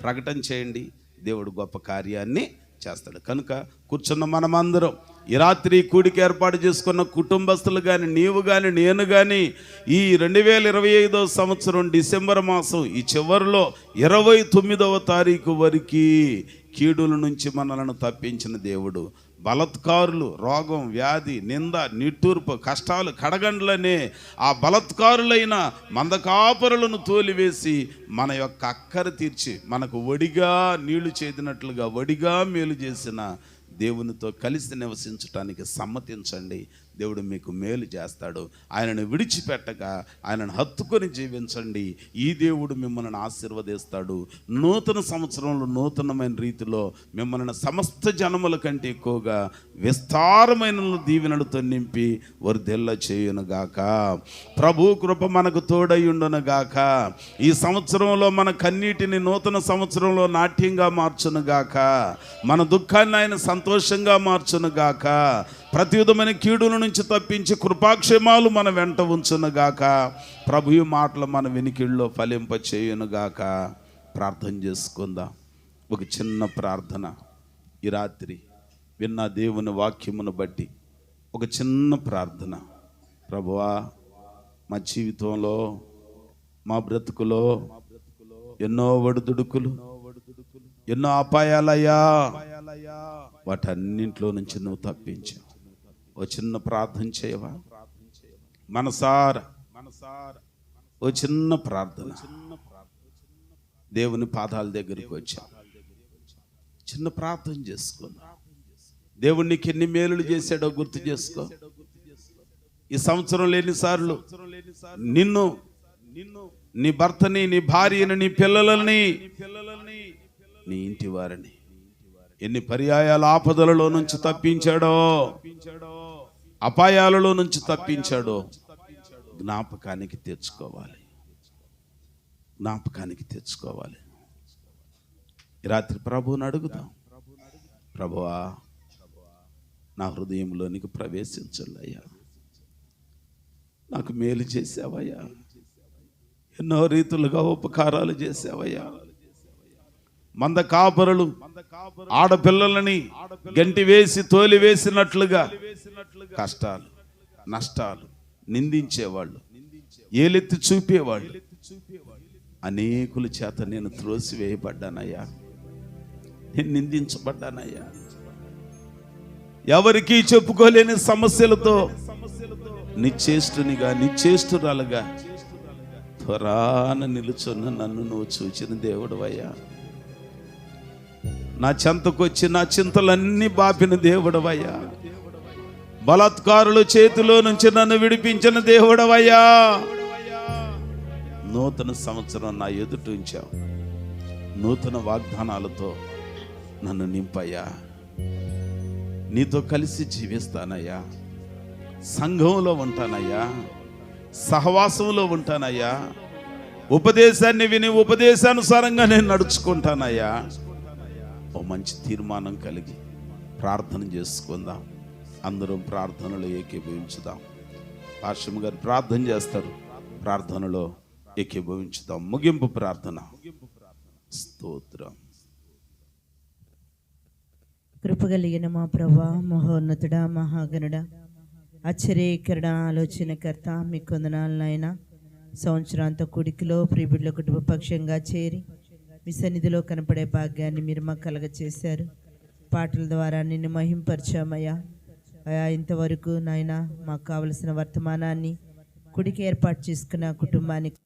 ప్రకటన చేయండి. దేవుడు గొప్ప కార్యాన్ని చేస్తాడు. కనుక కూర్చున్న మనమందరం ఈ రాత్రి కూడికి ఏర్పాటు చేసుకున్న కుటుంబస్తులు కానీ, నీవు కానీ, నేను కానీ ఈ 2025 సంవత్సరం డిసెంబర్ మాసం ఈ చివరిలో 29వ తారీఖు వరకు కీడుల నుంచి మనలను తప్పించిన దేవుడు. బలత్కారులు, రోగం, వ్యాధి, నింద, నిట్టూర్పు, కష్టాలు, కడగండ్లనే ఆ బలత్కారులైన మందకాపరులను తోలివేసి మన యొక్క అక్కర తీర్చి మనకు ఒడిగా నీళ్లు చేదినట్లుగా ఒడిగా మేలు చేసిన దేవునితో కలిసి నివసించటానికి సమ్మతించండి. దేవుడు మీకు మేలు చేస్తాడు. ఆయనను విడిచిపెట్టక ఆయనను హత్తుకొని జీవించండి. ఈ దేవుడు మిమ్మల్ని ఆశీర్వదిస్తాడు. నూతన సంవత్సరంలో నూతనమైన రీతిలో మిమ్మల్ని సమస్త జనముల కంటే ఎక్కువగా విస్తారమైన దీవెనలతో నింపి వర్ధిల్ల చేయునుగాక. ప్రభు కృప మనకు తోడయుండునుగాక. ఈ సంవత్సరంలో మన కన్నీటిని నూతన సంవత్సరంలో నాట్యంగా మార్చునుగాక. మన దుఃఖాన్ని ఆయన సంతోషంగా మార్చునుగాక. ప్రతి విధమైన కీడుల నుంచి తప్పించి కృపాక్షేమాలు మన వెంట ఉంచునుగాక. ప్రభు మాటలు మన వెనికిళ్ళలో ఫలింప చేయునుగాక. ప్రార్థన చేసుకుందాం. ఒక చిన్న ప్రార్థన. ఈ రాత్రి విన్న దేవుని వాక్యమును బట్టి ఒక చిన్న ప్రార్థన. ప్రభువా, మా జీవితంలో, మా బ్రతుకులో ఎన్నో ఒడిదుడుకులు, ఎన్నో అపాయాలయ్యా, వాటన్నింటిలో నుంచి నువ్వు తప్పించావు. ఓ చిన్న ప్రార్థన చేయవా? మనసారా ఓ చిన్న ప్రార్థన. దేవుని పాదాల దగ్గరికి వచ్చా, చిన్న ప్రార్థన చేసుకుందా. దేవుడు నీకు ఎన్ని మేలులు చేశాడో గుర్తు చేసుకో. ఈ సంవత్సరంలో ఎన్నిసార్లు నిన్ను, నీ భర్తని, నీ భార్యని, నీ పిల్లలని, నీ ఇంటి వారిని ఎన్ని పర్యాయాల ఆపదలలో నుంచి తప్పించాడో, అపాయాలలో నుంచి తప్పించాడో జ్ఞాపకానికి తెచ్చుకోవాలి. ఈ రాత్రి ప్రభువుని అడుగుదాం. ప్రభువా, నా హృదయంలోనికి ప్రవేశించల్లయ్యా. నాకు మేలు చేసావయ్యా, ఎన్నో రీతులుగా ఉపకారాలు చేసావయ్యా. మంద కాపరులు ఆడపిల్లలని గంటి వేసి తోలి వేసినట్లుగా కష్టాలు, నష్టాలు, నిందించేవాళ్ళు, ఏలెత్తి చూపేవాళ్ళు అనేకుల చేత నేను త్రోసివేయబడ్డానయ్యా, నేను నిందించబడ్డానయ్యా. ఎవరికీ చెప్పుకోలేని సమస్యలతో నిశ్చేష్టునిగా, నిశ్చేష్టురాలుగా త్వరాన నిలుచున్న నన్ను నువ్వు చూచిన దేవుడవయ్యా. నా చెంతకొచ్చి నా చింతలన్నీ బాపిన దేవుడవయ్యా. బలాత్కారుల చేతిలో నుంచి నన్ను విడిపించిన దేవుడవయ్యా. నూతన సంవత్సరం నా ఎదుట ఉంచావు. నూతన వాగ్దానాలతో నన్ను నింపయ్యా. నీతో కలిసి జీవిస్తానయ్యా, సంఘంలో ఉంటానయ్యా, సహవాసంలో ఉంటానయ్యా, ఉపదేశాన్ని విని ఉపదేశానుసారంగా నేను నడుచుకుంటానయ్యా. ఓ మంచి తీర్మానం కలిగి ప్రార్థన చేసుకుందాం. అందరం ప్రార్థనలో ఏకీభవించుదాం. పార్శ్వం గారు ప్రార్థన చేస్తారు. ప్రార్థనలో ఏకీభవించుదాం. ముగింపు ప్రార్థన. స్తోత్రం. కృపగలిగిన మా ప్రభా, మహోన్నతుడా, మహాగణుడా, ఆశ్చర్యకరణ, ఆలోచనకర్త, మీ కొందనాలు నాయన. సంవత్సరాంత కూడికలో ప్రియబిడ్ల కుటుంబ పక్షంగా చేరి మీ సన్నిధిలో కనపడే భాగ్యాన్ని మీరు మాకు కలగచేశారు. పాటల ద్వారా నిన్ను మహింపరిచామయ్యా. అయా, ఇంతవరకు నాయన మాకు కావలసిన వర్తమానాన్ని కుడికి ఏర్పాటు చేసుకున్న కుటుంబానికి